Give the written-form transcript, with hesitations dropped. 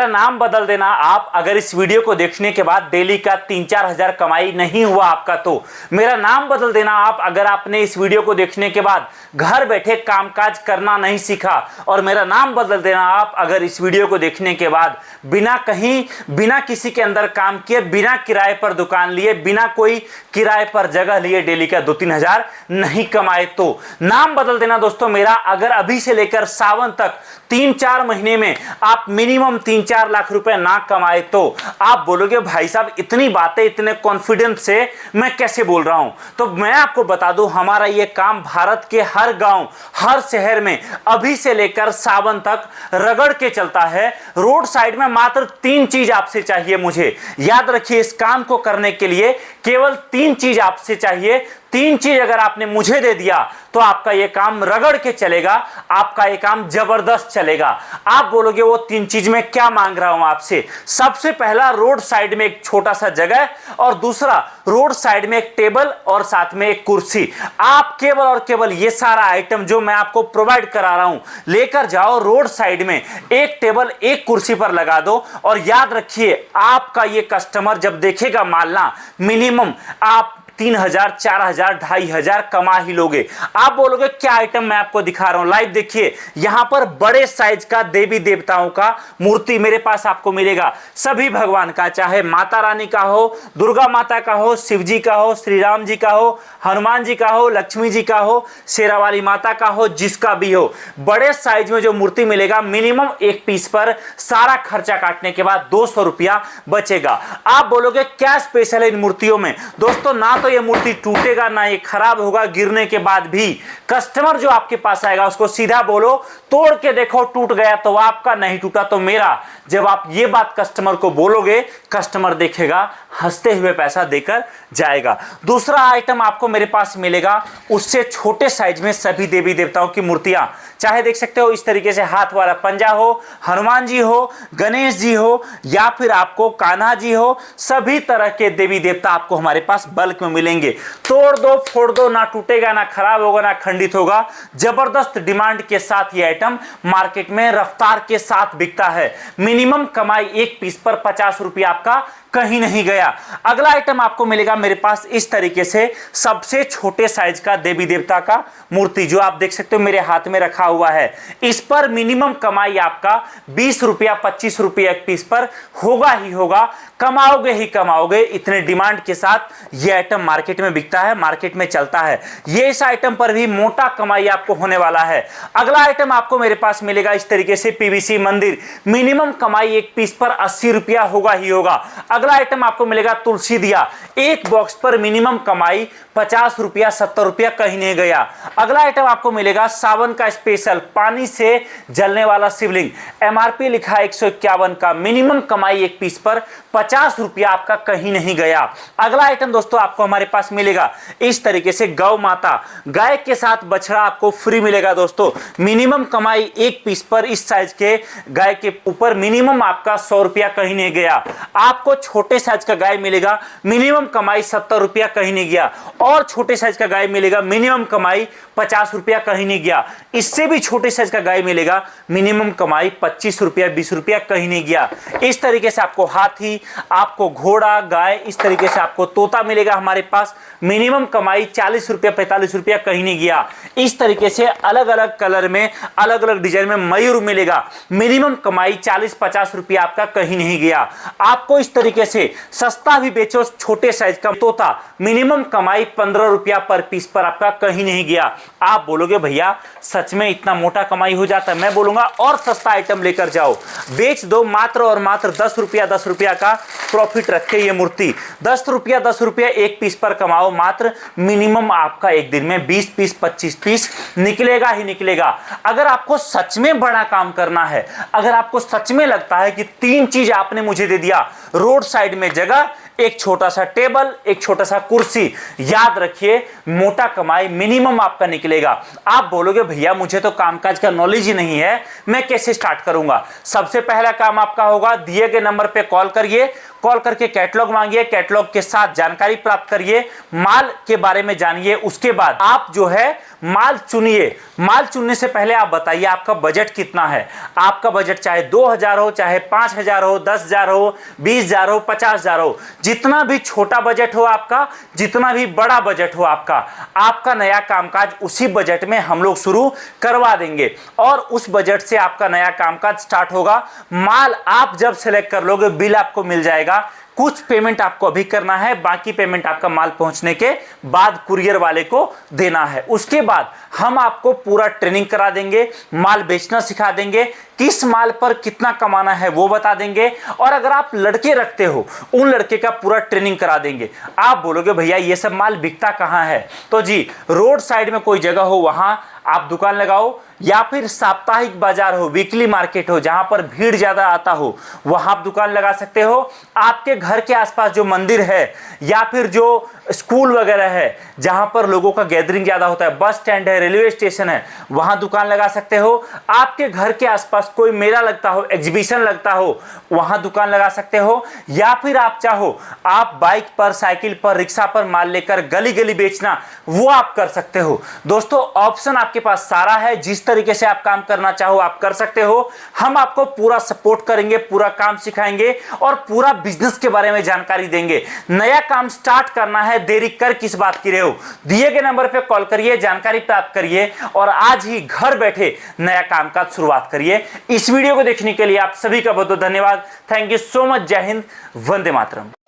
मेरा नाम बदल देना आप अगर इस वीडियो को देखने के बाद डेली का 3-4 हजार कमाई नहीं हुआ आपका तो। मेरा नाम बदल देना आप अगर आपने इस वीडियो को देखने के बाद घर बैठे कामकाज करना नहीं सीखा। और मेरा नाम बदल देना आप अगर इस वीडियो को देखने के बाद बिना किसी के अंदर काम किए, बिना किराए पर दुकान लिए, बिना कोई किराए पर जगह लिए डेली का 2-3 हजार नहीं कमाए तो। नाम बदल देना दोस्तों मेरा अगर अभी से लेकर सावन तक 3-4 महीने में आप मिनिमम 3-4 लाख रुपए ना कमाए तो। आप बोलोगे भाई साहब इतनी बातें इतने कॉन्फिडेंस से मैं कैसे बोल रहा हूं, तो मैं आपको बता दूं हमारा ये काम भारत के हर गांव हर शहर में अभी से लेकर सावन तक रगड़ के चलता है। रोड साइड में मात्र 3 चीज आपसे चाहिए। मुझे याद रखिए, इस काम को करने के लिए केवल 3 चीज आपसे चाहिए। 3 चीज अगर आपने मुझे दे दिया तो आपका यह काम रगड़ के चलेगा, आपका यह काम जबरदस्त चलेगा। आप बोलोगे वो 3 चीज में क्या मांग रहा हूं आपसे। सबसे पहला, रोड साइड में एक छोटा सा जगह, और दूसरा रोड साइड में एक टेबल और साथ में एक कुर्सी। आप केवल और केवल ये सारा आइटम जो मैं आपको प्रोवाइड करा रहा हूं लेकर जाओ, रोड साइड में एक टेबल एक कुर्सी पर लगा दो। और याद रखिए आपका ये कस्टमर जब देखेगा माल ना, मिनिमम आप 3,000, 4,000, 2,500 कमा ही लोगे। आप बोलोगे क्या आइटम मैं आपको दिखा रहा हूं, लाइव देखिए। यहां पर बड़े साइज का देवी देवताओं का मूर्ति मेरे पास आपको मिलेगा। सभी भगवान का, चाहे माता रानी का हो, दुर्गा माता का हो, शिव जी का हो, श्री राम जी का हो, हनुमान जी का हो, लक्ष्मी जी का हो, शेरावाली माता का हो, जिसका भी हो, बड़े साइज में जो मूर्ति मिलेगा मिनिमम एक पीस पर सारा खर्चा काटने के बाद 200 रुपया बचेगा। आप बोलोगे क्या स्पेशल है इन मूर्तियों में। दोस्तों ना तो ये मूर्ति टूटेगा ना ये खराब होगा, गिरने के बाद भी कस्टमर जो आपके पास आएगा उसको सीधा बोलो तोड़ के देखो, टूट गया तो आपका, नहीं टूटा तो मेरा। जब आप ये बात कस्टमर को बोलोगे, कस्टमर देखेगा हंसते हुए पैसा देकर जाएगा। दूसरा आइटम आपको मेरे पास मिलेगा, उससे छोटे साइज में सभी देवी देवताओं की मूर्तियां, चाहे देख सकते हो इस तरीके से हाथ वाला पंजा हो, हनुमान जी हो, गणेश जी हो, या फिर आपको कान्हा जी हो, सभी तरह के देवी देवता आपको हमारे पास बल्क में मिलेंगे। तोड़ दो फोड़ दो, ना टूटेगा ना खराब होगा ना खंडित होगा। जबरदस्त डिमांड के साथ ये आइटम मार्केट में रफ्तार के साथ बिकता है। मिनिमम कमाई एक पीस पर 50 रुपया आपका कहीं नहीं गया। अगला आइटम आपको मिलेगा मेरे पास इस तरीके से, सबसे छोटे साइज का देवी देवता का मूर्ति जो आप देख सकते हो मेरे हाथ में रखा हुआ है। इस पर मिनिमम कमाई आपका 20 रुपया 25 रुपया एक पीस पर होगा ही होगा, कमाओगे ही कमाओगे। इतने डिमांड के साथ यह आइटम मार्केट में बिकता है, मार्केट में चलता है। ये इस आइटम पर भी मोटा कमाई आपको होने वाला है। अगला आइटम आपको मेरे पास मिलेगा इस तरीके से, पीवीसी मंदिर, मिनिमम कमाई एक पीस पर 80 रुपया होगा ही होगा। अगला आइटम आपको मिलेगा तुलसी दिया, एक बॉक्स पर मिनिमम कमाई 50 रुपया 70 रुपया कहीं नहीं गया। अगला आइटम आपको मिलेगा सावन का स्पेशल पानी से जलने वाला शिवलिंग, एमआरपी लिखा है 151 का, मिनिमम कमाई एक पीस पर 50 रुपया आपका कहीं नहीं गया। अगला आइटम दोस्तों आपको हमारे पास मिलेगा इस तरीके से, गौ माता, गाय के साथ बछड़ा आपको फ्री मिलेगा दोस्तों। मिनिमम कमाई एक पीस पर इस साइज के गाय के ऊपर मिनिमम आपका 100 रुपया कहीं नहीं गया। आपको छोटे साइज का गाय मिलेगा, मिनिमम कमाई 70 रुपया कहीं नहीं गया। और छोटे साइज का गाय मिलेगा, मिनिमम कमाई 50 रुपया कहीं नहीं गया। इससे भी छोटे साइज का गाय मिलेगा, मिनिमम कमाई 25 रुपया 20 रुपया कहीं नहीं गया। इस तरीके से आपको हाथी, आपको घोड़ा, गाय, इस तरीके से आपको तोता मिलेगा हमारे पास, मिनिमम कमाई 40 रुपया 45 रुपया कहीं नहीं गया। इस तरीके से अलग अलग कलर में अलग अलग डिजाइन में मयूर मिलेगा, मिनिमम कमाई 40-50 रुपया आपका कहीं नहीं गया। आपको इस तरीके से सस्ता भी बेचो, छोटे साइज का तोता, मिनिमम कमाई 15 रुपया पर पीस पर आपका कहीं नहीं गया। आप बोलोगे भैया सच में इतना मोटा कमाई हो जाता है। मैं बोलूंगा और सस्ता आइटम लेकर जाओ, बेच दो मात्र और मात्र 10 रुपया का प्रॉफिट रखे। ये मूर्ति 10 रुपया एक पीस पर कमाओ, मात्र मिनिमम आपका एक दिन में 20 पीस 25 पीस निकलेगा ही निकलेगा। अगर आपको सच में बड़ा काम करना है, अगर आपको सच में लगता है कि 3 चीज आपने मुझे दे दिया, रोड साइड में जगह, एक छोटा सा टेबल, एक छोटा सा कुर्सी, याद रखिए मोटा कमाई मिनिमम आपका निकलेगा। आप बोलोगे भैया मुझे तो कामकाज का नॉलेज ही नहीं है, मैं कैसे स्टार्ट करूंगा। सबसे पहला काम आपका होगा, दिए गए नंबर पे कॉल करिए, कॉल करके कैटलॉग मांगिए, कैटलॉग के साथ जानकारी प्राप्त करिए, माल के बारे में जानिए। उसके बाद आप जो है माल चुनिए। माल चुनने से पहले आप बताइए आपका बजट कितना है। आपका बजट चाहे 2000 हो, चाहे 5000 हो, 10,000 हो, 20,000 हो, 50,000 हो, जितना भी छोटा बजट हो आपका, जितना भी बड़ा बजट हो आपका नया कामकाज उसी बजट में हम लोग शुरू करवा देंगे और उस बजट से आपका नया कामकाज स्टार्ट होगा। माल आप जब सेलेक्ट कर लोगे, बिल आपको मिल जाएगा। कुछ पेमेंट आपको अभी करना है, बाकी पेमेंट आपका माल पहुंचने के बाद कुरियर वाले को देना है। उसके बाद हम आपको पूरा ट्रेनिंग करा देंगे, माल बेचना सिखा देंगे, किस माल पर कितना कमाना है वो बता देंगे। और अगर आप लड़के रखते हो, उन लड़के का पूरा ट्रेनिंग करा देंगे। आप बोलोगे भैया ये सब माल बिकता कहाँ है, तो जी रोड साइड में कोई जगह हो वहां आप दुकान लगाओ, या फिर साप्ताहिक बाजार हो, वीकली मार्केट हो, जहां पर भीड़ ज्यादा आता हो, वहां आप दुकान लगा सकते हो। आपके घर के आसपास जो मंदिर है या फिर जो स्कूल वगैरह है जहां पर लोगों का गैदरिंग ज्यादा होता है, बस स्टैंड है, रेलवे स्टेशन है, वहां दुकान लगा सकते हो। आपके घर के आसपास कोई मेला लगता हो, एग्जीबिशन लगता हो, वहां दुकान लगा सकते हो। या फिर आप चाहो आप बाइक पर, साइकिल पर, रिक्शा पर माल लेकर गली गली बेचना, वो आप कर सकते हो। दोस्तों ऑप्शन आपके पास सारा है, जिस तरीके से आप काम करना चाहो आप कर सकते हो। हम आपको पूरा सपोर्ट करेंगे, पूरा काम सिखाएंगे और पूरा बिजनेस के बारे में जानकारी देंगे। नया काम स्टार्ट करना है, देरी कर किस बात की रहे हो, दिए गए नंबर पे कॉल करिए, जानकारी प्राप्त करिए और आज ही घर बैठे नया काम का शुरुआत करिए। इस वीडियो को देखने के लिए आप सभी का बहुत बहुत धन्यवाद। Thank you so much. जय हिंद, वंदे मातरम।